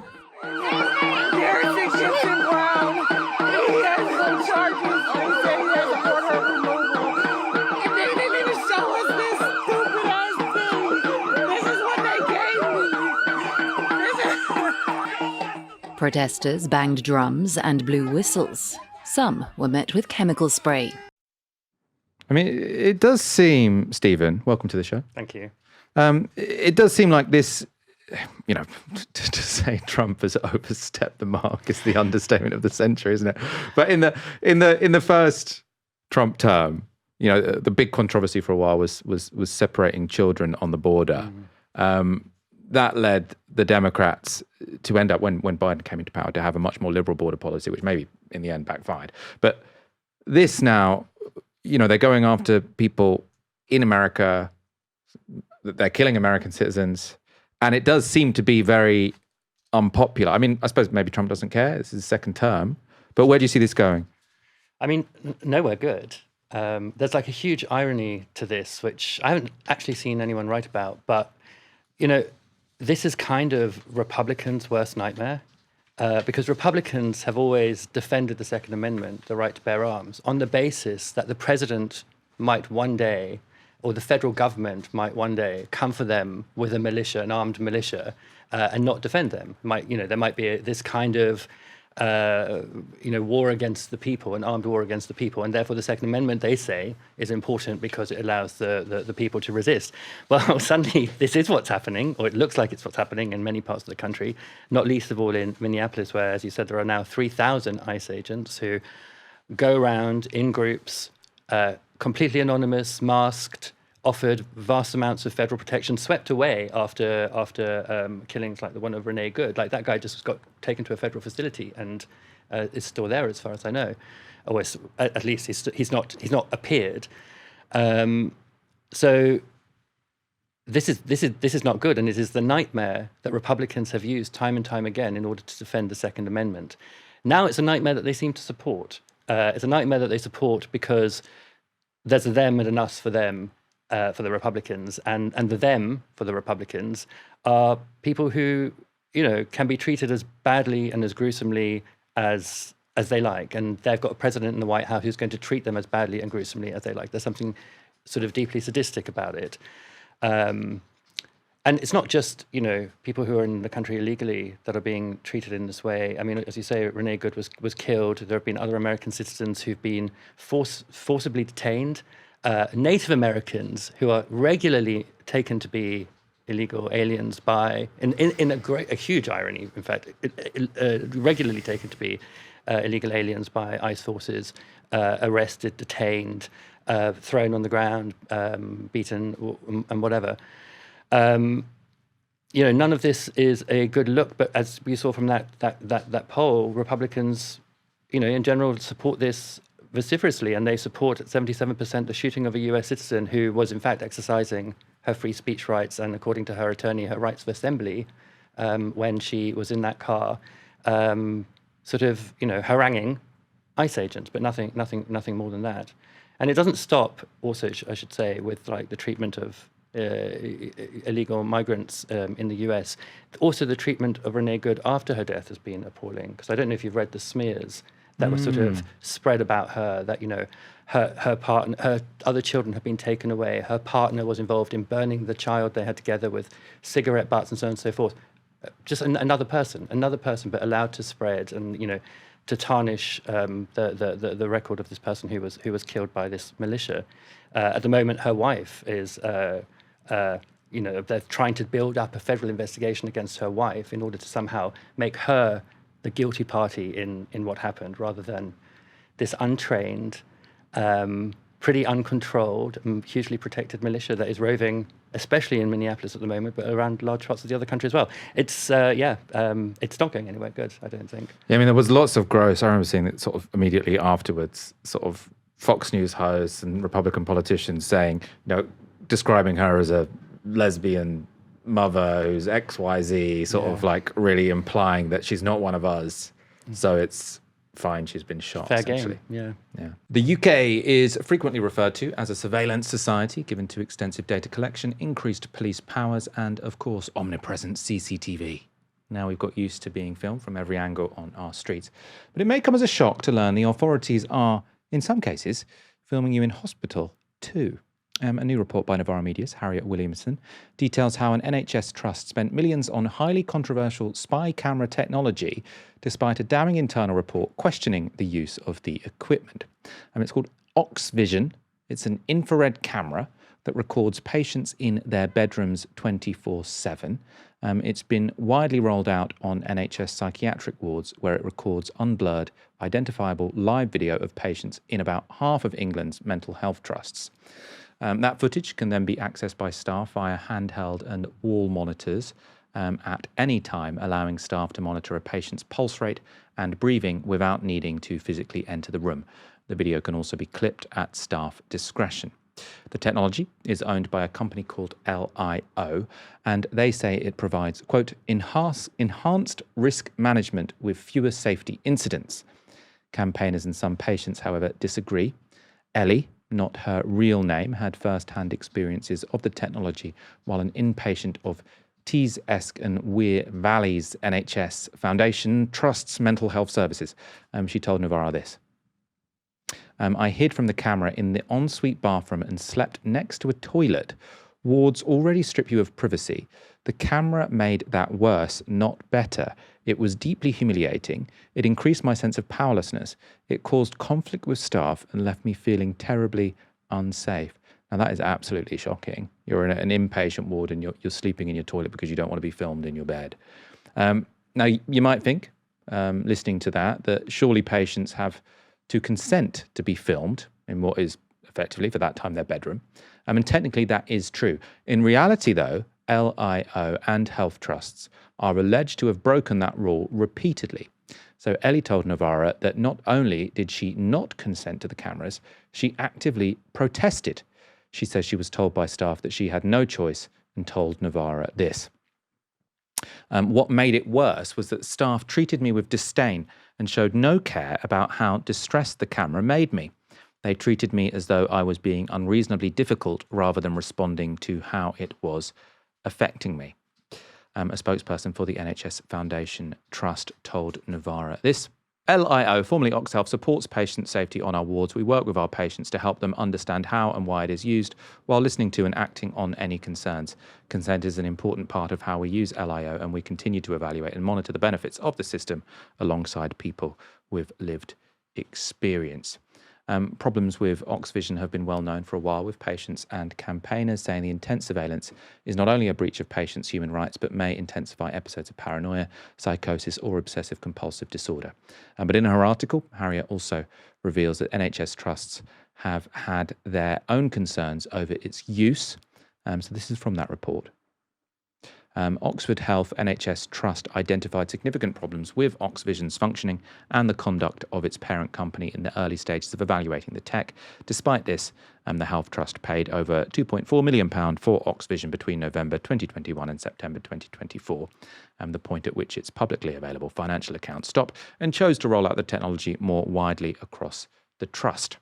Protesters banged drums and blew whistles. Some were met with chemical spray. I mean, it does seem, Stephen, welcome to the show. Thank you. It does seem like this, to say Trump has overstepped the mark is the understatement of the century, isn't it? But in the first Trump term, the big controversy for a while was separating children on the border. That led the Democrats to end up, when Biden came into power, to have a much more liberal border policy, which maybe in the end backfired. But this now, they're going after people in America, they're killing American citizens, and it does seem to be very unpopular. I mean, I suppose maybe Trump doesn't care. This is his second term. But where do you see this going? I mean, nowhere good. There's like a huge irony to this, which I haven't actually seen anyone write about. But, this is kind of Republicans' worst nightmare, because Republicans have always defended the Second Amendment, the right to bear arms, on the basis that the president might one day, or the federal government might one day, come for them with a militia, an armed militia, and not defend them. There might be this kind of war against the people, an armed war against the people, and therefore the Second Amendment, they say, is important because it allows the people to resist. Well, suddenly this is what's happening, or it looks like it's what's happening in many parts of the country, not least of all in Minneapolis, where, as you said, there are now 3,000 ICE agents who go around in groups, completely anonymous, masked, offered vast amounts of federal protection, swept away after killings like the one of Renee Good. Like, that guy just got taken to a federal facility and is still there, as far as I know. Or at least he's not appeared. So this is not good, and it is the nightmare that Republicans have used time and time again in order to defend the Second Amendment. Now it's a nightmare that they seem to support. It's a nightmare that they support because there's a them and an us for them. For the Republicans, and the them for the Republicans are people who, can be treated as badly and as gruesomely as they like, and they've got a president in the White House who's going to treat them as badly and gruesomely as they like. There's something sort of deeply sadistic about it, and it's not just people who are in the country illegally that are being treated in this way. I mean, as you say, Renee Good was killed. There have been other American citizens who've been forcibly detained. Native Americans who are regularly taken to be illegal aliens by, in a huge irony, in fact, regularly taken to be illegal aliens by ICE forces, arrested, detained, thrown on the ground, beaten, and whatever. None of this is a good look. But as we saw from that poll, Republicans, in general, support this vociferously, and they support at 77% the shooting of a US citizen who was in fact exercising her free speech rights and, according to her attorney, her rights of assembly when she was in that car, haranguing ICE agents, but nothing more than that. And it doesn't stop, also, I should say, with like the treatment of illegal migrants in the US. Also, the treatment of Renee Good after her death has been appalling, because I don't know if you've read the smears that were sort of spread about her, that, her partner, her other children have been taken away. Her partner was involved in burning the child they had together with cigarette butts and so on and so forth. Just another person, but allowed to spread and, to tarnish the record of this person who was killed by this militia. At the moment, her wife is, they're trying to build up a federal investigation against her wife in order to somehow make her the guilty party in what happened, rather than this untrained, pretty uncontrolled, hugely protected militia that is roving, especially in Minneapolis at the moment, but around large parts of the other country as well. It's it's not going anywhere good, I don't think. Yeah, I mean, there was lots of gross. I remember seeing it sort of immediately afterwards, sort of Fox News hosts and Republican politicians saying, describing her as a lesbian mother who's XYZ, sort of like really implying that she's not one of us. So it's fine, she's been shot. Fair game, yeah. The UK is frequently referred to as a surveillance society, given to extensive data collection, increased police powers, and, of course, omnipresent CCTV. Now we've got used to being filmed from every angle on our streets. But it may come as a shock to learn the authorities are, in some cases, filming you in hospital too. A new report by Novara Media's Harriet Williamson details how an NHS trust spent millions on highly controversial spy camera technology, despite a damning internal report questioning the use of the equipment. It's called Oxvision. It's an infrared camera that that records patients in their bedrooms 24/7. It's been widely rolled out on NHS psychiatric wards, where it records unblurred, identifiable live video of patients in about half of England's mental health trusts. That footage can then be accessed by staff via handheld and wall monitors at any time, allowing staff to monitor a patient's pulse rate and breathing without needing to physically enter the room. The video can also be clipped at staff discretion. The technology is owned by a company called LIO, and they say it provides, quote, enhanced risk management with fewer safety incidents. Campaigners and some patients, however, disagree. Ellie, not her real name, had first-hand experiences of the technology while an inpatient of Tees, Esk and Weir Valley's NHS Foundation Trust's mental health services. She told Novara this. I hid from the camera in the ensuite bathroom and slept next to a toilet. Wards already strip you of privacy. The camera made that worse, not better. It was deeply humiliating. It increased my sense of powerlessness. It caused conflict with staff and left me feeling terribly unsafe. Now, that is absolutely shocking. You're in an inpatient ward and you're sleeping in your toilet because you don't want to be filmed in your bed. Now, you might think, listening to that surely patients have to consent to be filmed in what is effectively, for that time, their bedroom. And technically, that is true. In reality, though, LIO and health trusts are alleged to have broken that rule repeatedly. So Ellie told Novara that not only did she not consent to the cameras, she actively protested. She says she was told by staff that she had no choice and told Novara this. What made it worse was that staff treated me with disdain and showed no care about how distressed the camera made me. They treated me as though I was being unreasonably difficult rather than responding to how it was affecting me. A spokesperson for the NHS Foundation Trust told Novara this. LIO, formerly Oxhealth, supports patient safety on our wards. We work with our patients to help them understand how and why it is used while listening to and acting on any concerns. Consent is an important part of how we use LIO, and we continue to evaluate and monitor the benefits of the system alongside people with lived experience. Problems with Oxvision have been well known for a while, with patients and campaigners saying the intense surveillance is not only a breach of patients' human rights, but may intensify episodes of paranoia, psychosis, or obsessive compulsive disorder. But in her article, Harriet also reveals that NHS trusts have had their own concerns over its use. So this is from that report. Oxford Health NHS Trust identified significant problems with Oxvision's functioning and the conduct of its parent company in the early stages of evaluating the tech. Despite this, the Health Trust paid over £2.4 million for Oxvision between November 2021 and September 2024, the point at which its publicly available financial accounts stopped, and chose to roll out the technology more widely across the trust.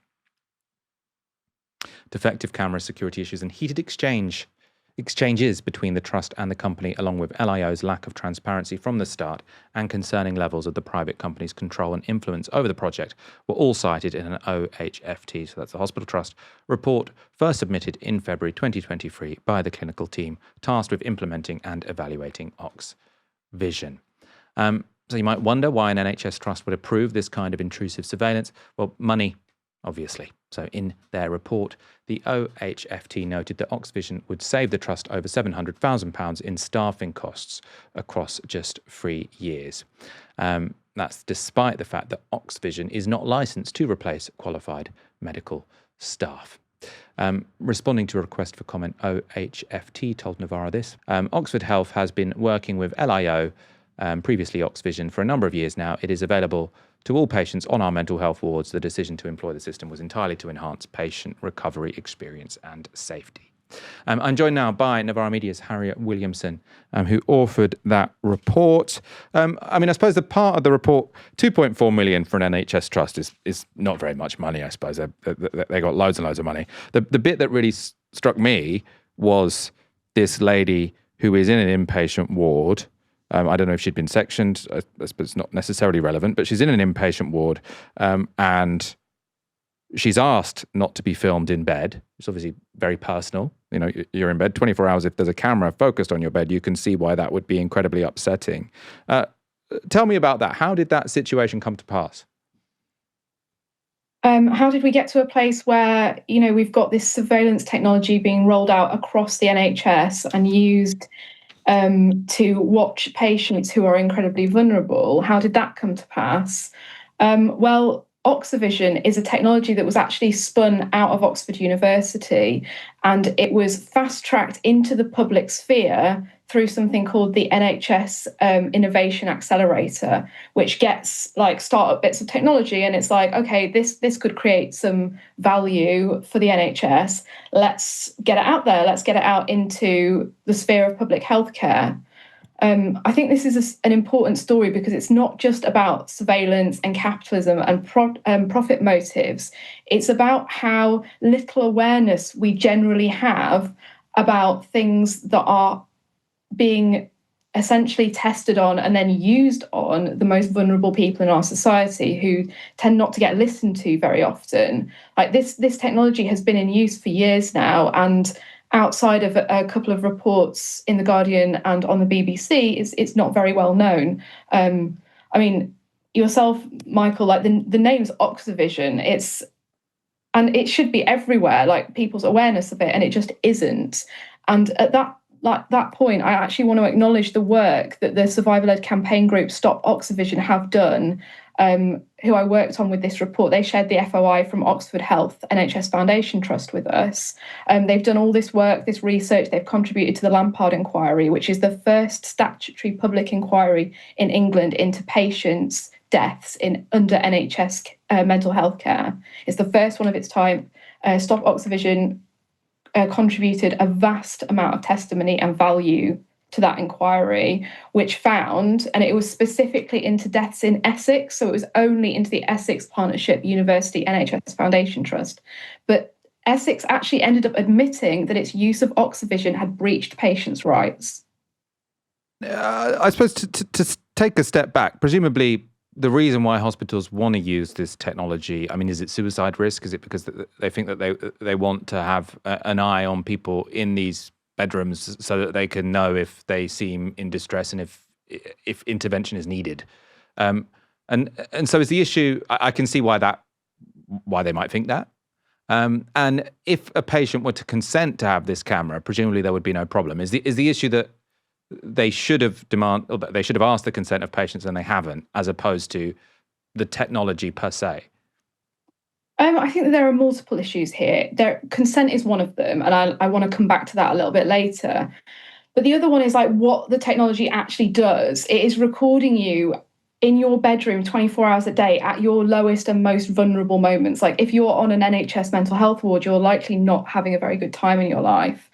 Defective camera security issues and heated exchanges between the trust and the company, along with LIO's lack of transparency from the start and concerning levels of the private company's control and influence over the project, were all cited in an OHFT, so that's the Hospital Trust, report first submitted in February 2023 by the clinical team tasked with implementing and evaluating Oxvision. So you might wonder why an NHS trust would approve this kind of intrusive surveillance. Well, money, obviously. So in their report, the OHFT noted that Oxvision would save the trust over £700,000 in staffing costs across just 3 years. That's despite the fact that Oxvision is not licensed to replace qualified medical staff. Responding to a request for comment, OHFT told Novara this. Oxford Health has been working with LIO, previously Oxvision, for a number of years now. It is available to all patients on our mental health wards. The decision to employ the system was entirely to enhance patient recovery experience and safety. I'm joined now by Novara Media's Harriet Williamson, who authored that report. I suppose the part of the report, 2.4 million for an NHS trust is not very much money, I suppose. They got loads and loads of money. The bit that really struck me was this lady who is in an inpatient ward. I don't know if she'd been sectioned. I suppose it's not necessarily relevant, but she's in an inpatient ward and she's asked not to be filmed in bed. It's obviously very personal. You know, you're in bed 24 hours. If there's a camera focused on your bed, you can see why that would be incredibly upsetting. Tell me about that. How did that situation come to pass? How did we get to a place where, we've got this surveillance technology being rolled out across the NHS and used to watch patients who are incredibly vulnerable? How did that come to pass? Well, Oxyvision is a technology that was actually spun out of Oxford University, and it was fast-tracked into the public sphere through something called the NHS Innovation Accelerator, which gets like startup bits of technology, and it's like, okay, this could create some value for the NHS. Let's get it out there. Let's get it out into the sphere of public healthcare. I think this is an important story because it's not just about surveillance and capitalism and profit motives. It's about how little awareness we generally have about things that are being essentially tested on and then used on the most vulnerable people in our society who tend not to get listened to very often. Like this technology has been in use for years now, and outside of a couple of reports in The Guardian and on the BBC, it's not very well known. I mean, yourself, Michael, like the name's Oxyvision, and it should be everywhere, like people's awareness of it, and it just isn't. And at that point, I actually want to acknowledge the work that the survivor-led campaign group Stop Oxyvision have done, who I worked on with this report. They shared the FOI from Oxford Health NHS Foundation Trust with us. They've done all this work, this research. They've contributed to the Lampard Inquiry, which is the first statutory public inquiry in England into patients' deaths under NHS mental health care. It's the first one of its type. Stop Oxyvision contributed a vast amount of testimony and value to that inquiry, which found, and it was specifically into deaths in Essex, so it was only into the Essex Partnership University NHS Foundation Trust. But Essex actually ended up admitting that its use of Oxyvision had breached patients' rights. I suppose to take a step back, presumably the reason why hospitals want to use this technology, I mean, is it suicide risk? Is it because they think that they want to have an eye on people in these bedrooms so that they can know if they seem in distress and if intervention is needed? And so is the issue, I can see why they might think that. And if a patient were to consent to have this camera, presumably there would be no problem. Is the issue that they should have asked the consent of patients and they haven't, as opposed to the technology per se? I think that there are multiple issues here. Consent is one of them, and I want to come back to that a little bit later. But the other one is like what the technology actually does. It is recording you in your bedroom 24 hours a day at your lowest and most vulnerable moments. Like if you're on an NHS mental health ward, you're likely not having a very good time in your life.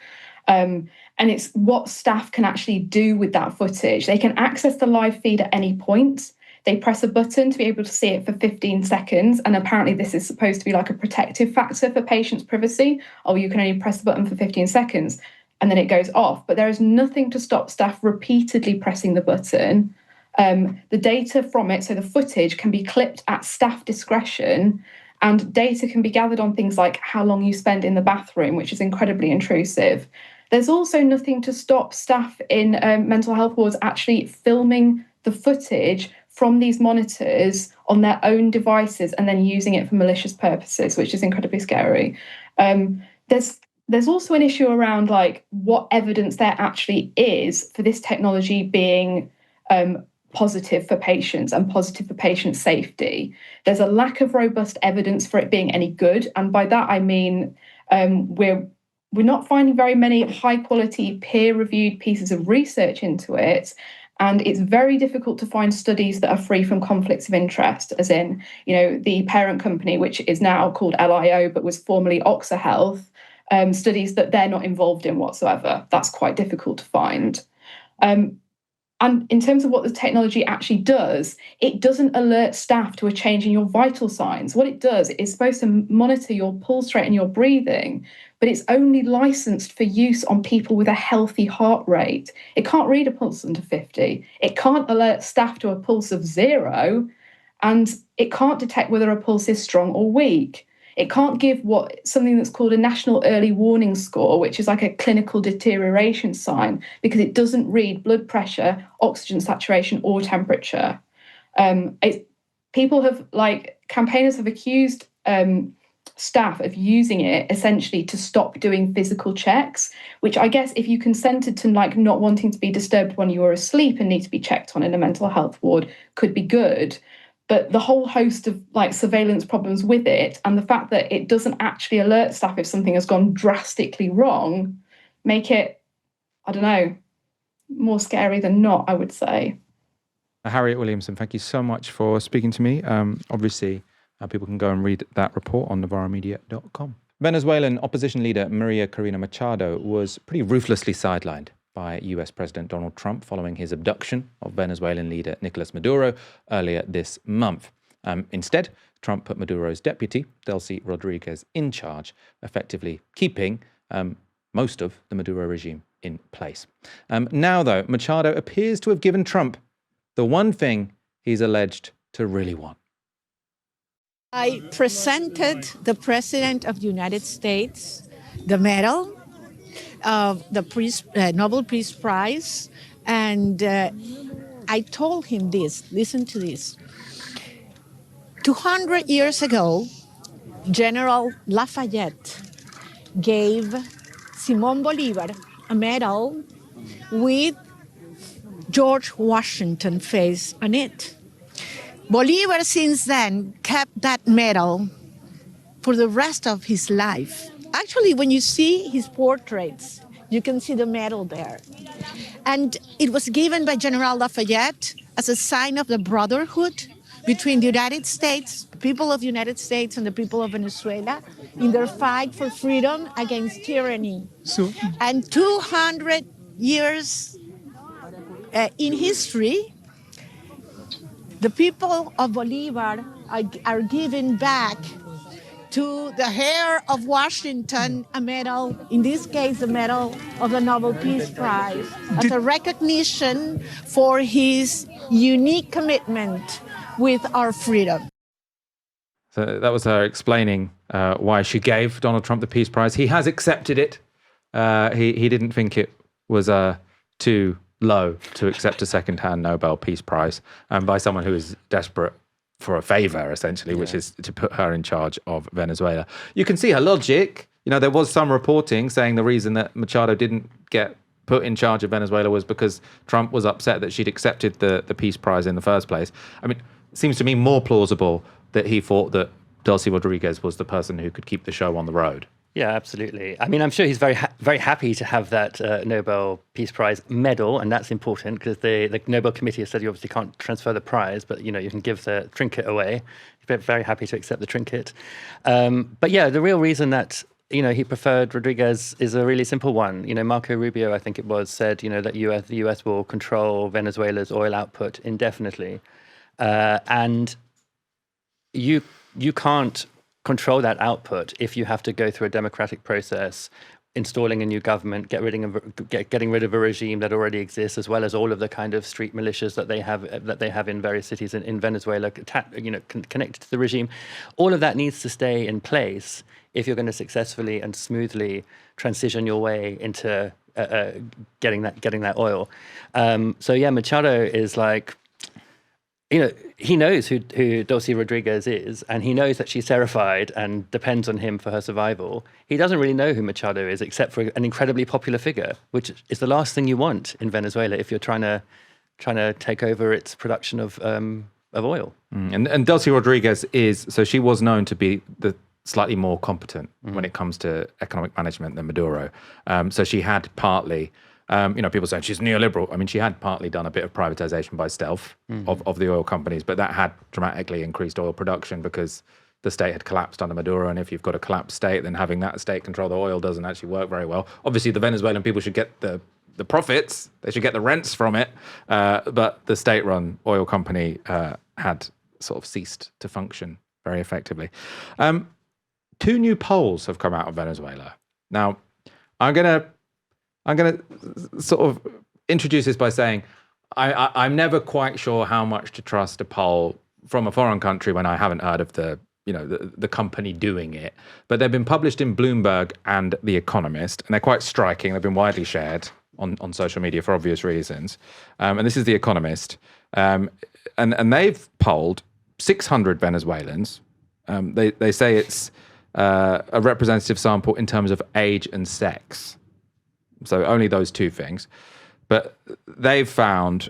And it's what staff can actually do with that footage. They can access the live feed at any point. They press a button to be able to see it for 15 seconds. And apparently this is supposed to be like a protective factor for patients' privacy. Oh, you can only press the button for 15 seconds and then it goes off. But there is nothing to stop staff repeatedly pressing the button. The data from it, so the footage, can be clipped at staff discretion, and data can be gathered on things like how long you spend in the bathroom, which is incredibly intrusive. There's also nothing to stop staff in mental health wards actually filming the footage from these monitors on their own devices and then using it for malicious purposes, which is incredibly scary. There's also an issue around like what evidence there actually is for this technology being positive for patients and positive for patient safety. There's a lack of robust evidence for it being any good, and by that I mean we're not finding very many high-quality, peer-reviewed pieces of research into it, and it's very difficult to find studies that are free from conflicts of interest, as in, the parent company, which is now called LIO, but was formerly Oxa Health, studies that they're not involved in whatsoever. That's quite difficult to find. And in terms of what the technology actually does, it doesn't alert staff to a change in your vital signs. What it does is supposed to monitor your pulse rate and your breathing, but it's only licensed for use on people with a healthy heart rate. It can't read a pulse under 50. It can't alert staff to a pulse of 0, and it can't detect whether a pulse is strong or weak. It can't give something that's called a national early warning score, which is like a clinical deterioration sign, because it doesn't read blood pressure, oxygen saturation, or temperature. Campaigners have accused staff of using it essentially to stop doing physical checks, which I guess if you consented to like not wanting to be disturbed when you were asleep and need to be checked on in a mental health ward could be good. But the whole host of like surveillance problems with it and the fact that it doesn't actually alert staff if something has gone drastically wrong make it, I don't know, more scary than not, I would say. Harriet Williamson, thank you so much for speaking to me. Obviously, people can go and read that report on novaramedia.com. Venezuelan opposition leader Maria Corina Machado was pretty ruthlessly sidelined by US President Donald Trump following his abduction of Venezuelan leader Nicolas Maduro earlier this month. Instead, Trump put Maduro's deputy, Delcy Rodriguez, in charge, effectively keeping most of the Maduro regime in place. Now, though, Machado appears to have given Trump the one thing he's alleged to really want. I presented the President of the United States the medal of the Nobel Peace Prize, and I told him this, listen to this. 200 years ago, General Lafayette gave Simón Bolívar a medal with George Washington face on it. Bolívar since then kept that medal for the rest of his life. Actually, when you see his portraits, you can see the medal there. And it was given by General Lafayette as a sign of the brotherhood between the United States, the people of the United States and the people of Venezuela in their fight for freedom against tyranny. And 200 years in history, the people of Bolívar are giving back to the heir of Washington a medal, in this case, the medal of the Nobel Peace Prize, as a recognition for his unique commitment with our freedom. So that was her explaining why she gave Donald Trump the Peace Prize. He has accepted it. He didn't think it was too low to accept a second-hand Nobel Peace Prize by someone who is desperate for a favor, essentially, which is to put her in charge of Venezuela. You can see her logic. You know, there was some reporting saying the reason that Machado didn't get put in charge of Venezuela was because Trump was upset that she'd accepted the Peace Prize in the first place. I mean, it seems to me more plausible that he thought that Delcy Rodriguez was the person who could keep the show on the road. Yeah, absolutely. I mean, I'm sure he's very happy to have that Nobel Peace Prize medal, and that's important because the Nobel Committee has said you obviously can't transfer the prize, but you know you can give the trinket away. He's very happy to accept the trinket. But yeah, the real reason that he preferred Rodriguez is a really simple one. You know, Marco Rubio, I think it was, said that the US will control Venezuela's oil output indefinitely, and you can't control that output if you have to go through a democratic process, installing a new government, getting rid of a regime that already exists, as well as all of the kind of street militias that they have in various cities in Venezuela, connected to the regime. All of that needs to stay in place if you're going to successfully and smoothly transition your way into getting that oil. So yeah, Machado is like, he knows who Delcy Rodriguez is, and he knows that she's terrified and depends on him for her survival. He doesn't really know who Machado is, except for an incredibly popular figure, which is the last thing you want in Venezuela if you're trying to take over its production of oil. And Delcy Rodriguez she was known to be the slightly more competent when it comes to economic management than Maduro. So she had partly. People saying she's neoliberal. I mean, she had partly done a bit of privatization by stealth of the oil companies, but that had dramatically increased oil production because the state had collapsed under Maduro. And if you've got a collapsed state, then having that state control the oil doesn't actually work very well. Obviously, the Venezuelan people should get the profits. They should get the rents from it. But the state-run oil company had sort of ceased to function very effectively. 2 new polls have come out of Venezuela. Now, I'm going to sort of introduce this by saying I'm never quite sure how much to trust a poll from a foreign country when I haven't heard of the company doing it. But they've been published in Bloomberg and The Economist, and they're quite striking. They've been widely shared on social media for obvious reasons. And this is The Economist. And they've polled 600 Venezuelans They say it's a representative sample in terms of age and sex. So only those two things. But they've found,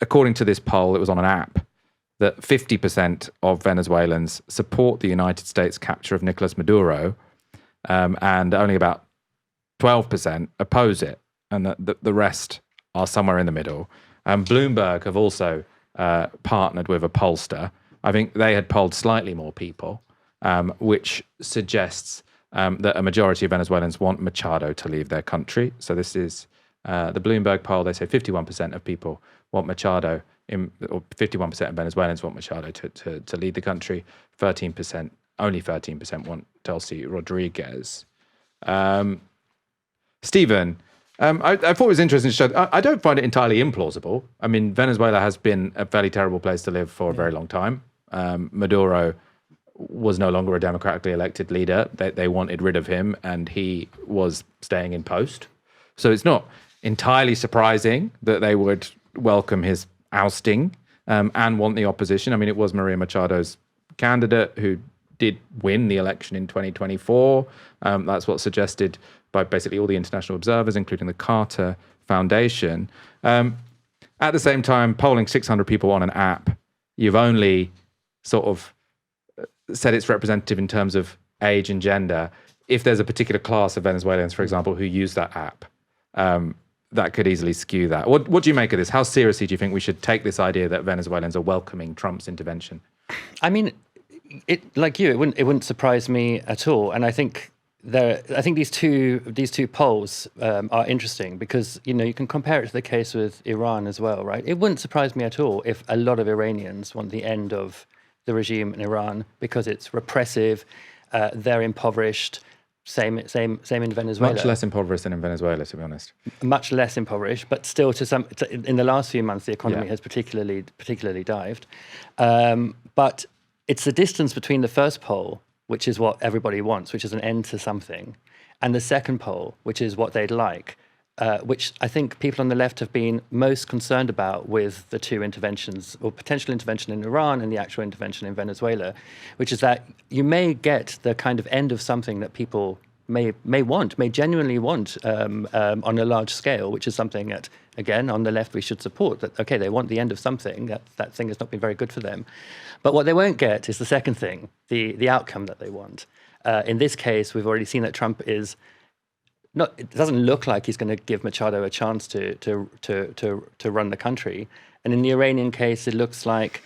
according to this poll, it was on an app, that 50% of Venezuelans support the United States capture of Nicolas Maduro, and only about 12% oppose it, and the rest are somewhere in the middle. Bloomberg have also partnered with a pollster. I think they had polled slightly more people, which suggests that a majority of Venezuelans want Machado to leave their country. So this is the Bloomberg poll. They say 51% of people want Machado, or 51% of Venezuelans want Machado to lead the country. Only 13% want Delcy Rodriguez. Stephen, I thought it was interesting to show. I don't find it entirely implausible. I mean, Venezuela has been a fairly terrible place to live for a very long time. Maduro was no longer a democratically elected leader. They wanted rid of him, and he was staying in post. So it's not entirely surprising that they would welcome his ousting and want the opposition. I mean, it was Maria Machado's candidate who did win the election in 2024. That's what's suggested by basically all the international observers, including the Carter Foundation. At the same time, polling 600 people on an app, you've only sort of said it's representative in terms of age and gender. If there's a particular class of Venezuelans, for example, who use that app, that could easily skew that. What do you make of this? How seriously do you think we should take this idea that Venezuelans are welcoming Trump's intervention? I mean, like you, it wouldn't surprise me at all. And I think these two polls are interesting because you can compare it to the case with Iran as well, right? It wouldn't surprise me at all if a lot of Iranians want the end of the regime in Iran because it's repressive, they're impoverished. Same in Venezuela. Much less impoverished than in Venezuela, to be honest. Much less impoverished, but still in the last few months, the economy has particularly dived. But it's the distance between the first poll, which is what everybody wants, which is an end to something, and the second poll, which is what they'd like, which I think people on the left have been most concerned about with the two interventions, or potential intervention in Iran and the actual intervention in Venezuela, which is that you may get the kind of end of something that people may genuinely want on a large scale, which is something that, again, on the left we should support, that, okay, they want the end of something, that thing has not been very good for them. But what they won't get is the second thing, the outcome that they want. In this case, we've already seen that Trump is it doesn't look like he's going to give Machado a chance to run the country. And in the Iranian case, it looks like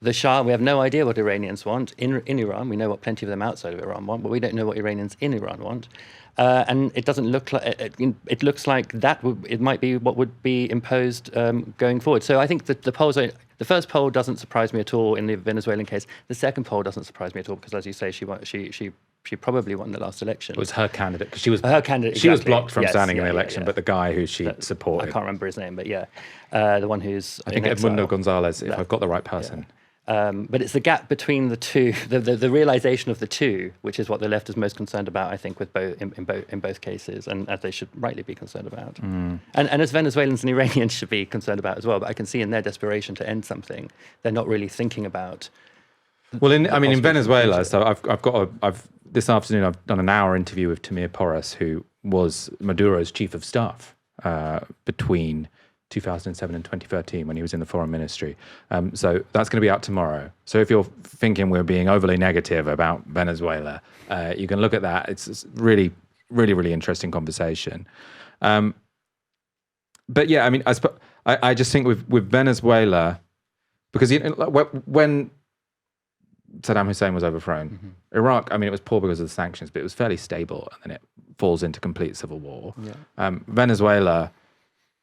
the Shah, we have no idea what Iranians want. In Iran, we know what plenty of them outside of Iran want, but we don't know what Iranians in Iran want. And it doesn't look like, it looks like it might be what would be imposed going forward. So I think that the first poll doesn't surprise me at all in the Venezuelan case. The second poll doesn't surprise me at all because, as you say, she probably won the last election. It was her candidate because she was her candidate. She was blocked from standing in the election, but the guy who she supported, I can't remember his name, but the one who's I think Edmundo Gonzalez, if I've got the right person. But it's the gap between the two, the realization of the two, which is what the left is most concerned about, I think, with in both cases, and as they should rightly be concerned about, and as Venezuelans and Iranians should be concerned about as well. But I can see in their desperation to end something, they're not really thinking about. Well, in Venezuela, so I've this afternoon I've done an hour interview with Tamir Porras, who was Maduro's chief of staff between 2007 and 2013 when he was in the foreign ministry. So that's going to be out tomorrow. So if you're thinking we're being overly negative about Venezuela, you can look at that. It's really, really, really interesting conversation. But yeah, I mean, I just think with Venezuela, because when Saddam Hussein was overthrown, Iraq, I mean, it was poor because of the sanctions, but it was fairly stable, and then it falls into complete civil war. Venezuela,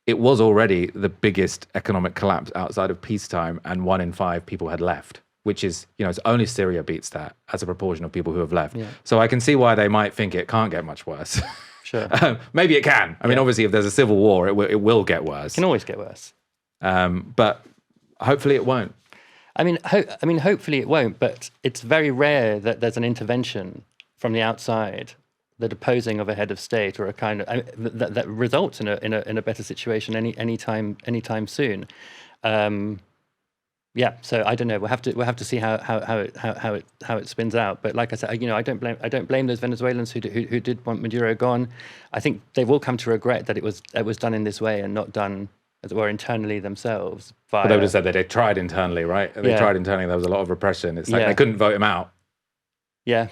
it was already the biggest economic collapse outside of peacetime, and 1 in 5 people had left, which is, it's only Syria beats that as a proportion of people who have left. So I can see why they might think it can't get much worse. Sure. Maybe it can. I mean, obviously, if there's a civil war, it will get worse. It can always get worse. But hopefully it won't. I mean, hopefully it won't, but it's very rare that there's an intervention from the outside, the deposing of a head of state, or a kind of that results in a better situation anytime soon. Yeah, so I don't know. We'll have to see how it spins out. But like I said, I don't blame those Venezuelans who did want Maduro gone. I think they've all come to regret that it was done in this way and not done, as it were, internally themselves. But they would have said that they tried internally, right? They tried internally. There was a lot of repression. It's like they couldn't vote him out. Yeah.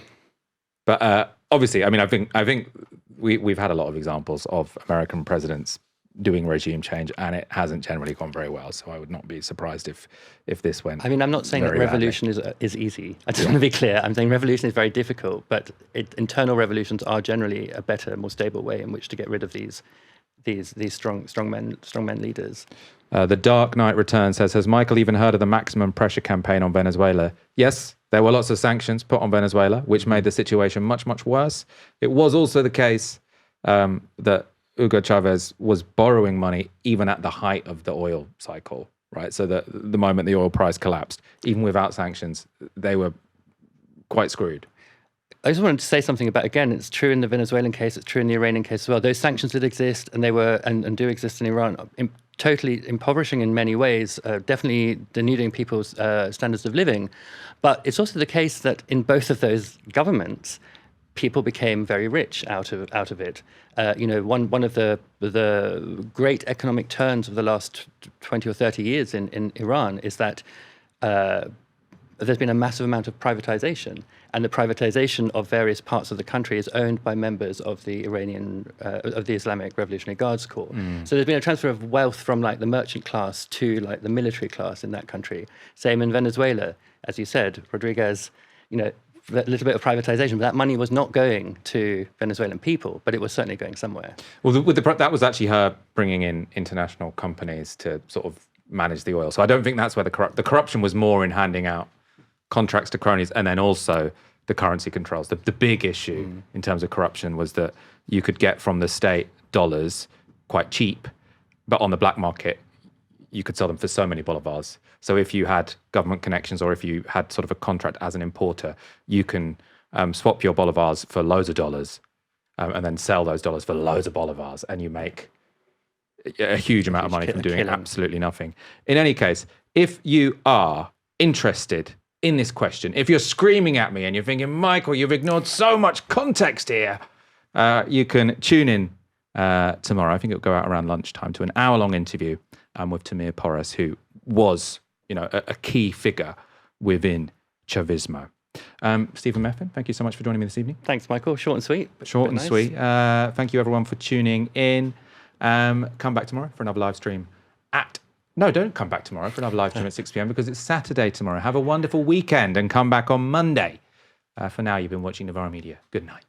But obviously, I mean, I think we've had a lot of examples of American presidents doing regime change, and it hasn't generally gone very well. So I would not be surprised if this went. I mean, I'm not saying that revolution is easy. I just want to be clear. I'm saying revolution is very difficult, but internal revolutions are generally a better, more stable way in which to get rid of these strongmen leaders. The Dark Knight Returns says, has Michael even heard of the maximum pressure campaign on Venezuela? Yes, there were lots of sanctions put on Venezuela, which made the situation much, much worse. It was also the case that Hugo Chavez was borrowing money even at the height of the oil cycle, right? So the moment the oil price collapsed, even without sanctions, they were quite screwed. I just wanted to say something about, again, it's true in the Venezuelan case, it's true in the Iranian case as well. Those sanctions did exist, and they were and do exist in Iran, totally impoverishing in many ways, definitely denuding people's standards of living. But it's also the case that in both of those governments, people became very rich out of it. One of the great economic turns of the last 20 or 30 years in Iran is that there's been a massive amount of privatization, and the privatization of various parts of the country is owned by members of the Islamic Revolutionary Guards Corps. So there's been a transfer of wealth from like the merchant class to like the military class in that country. Same in Venezuela, as you said, Rodriguez, a little bit of privatization, but that money was not going to Venezuelan people, but it was certainly going somewhere. Well, that was actually her bringing in international companies to sort of manage the oil. So I don't think that's where the corruption was more in handing out contracts to cronies, and then also the currency controls. The big issue in terms of corruption was that you could get from the state dollars quite cheap, but on the black market, you could sell them for so many bolivars. So if you had government connections, or if you had sort of a contract as an importer, you can swap your bolivars for loads of dollars and then sell those dollars for loads of bolivars, and you make a huge amount of money from doing absolutely nothing. In any case, if you are interested in this question, if you're screaming at me and you're thinking, Michael, you've ignored so much context here, you can tune in tomorrow. I think it'll go out around lunchtime to an hour-long interview with Tamir Porras, who was, a key figure within Chavismo. Stephen Methven, thank you so much for joining me this evening. Thanks, Michael. Short and sweet. Short and sweet. Thank you, everyone, for tuning in. Come back tomorrow for another live stream No, don't come back tomorrow for another live stream at 6 p.m. because it's Saturday tomorrow. Have a wonderful weekend and come back on Monday. For now, you've been watching Novara Media. Good night.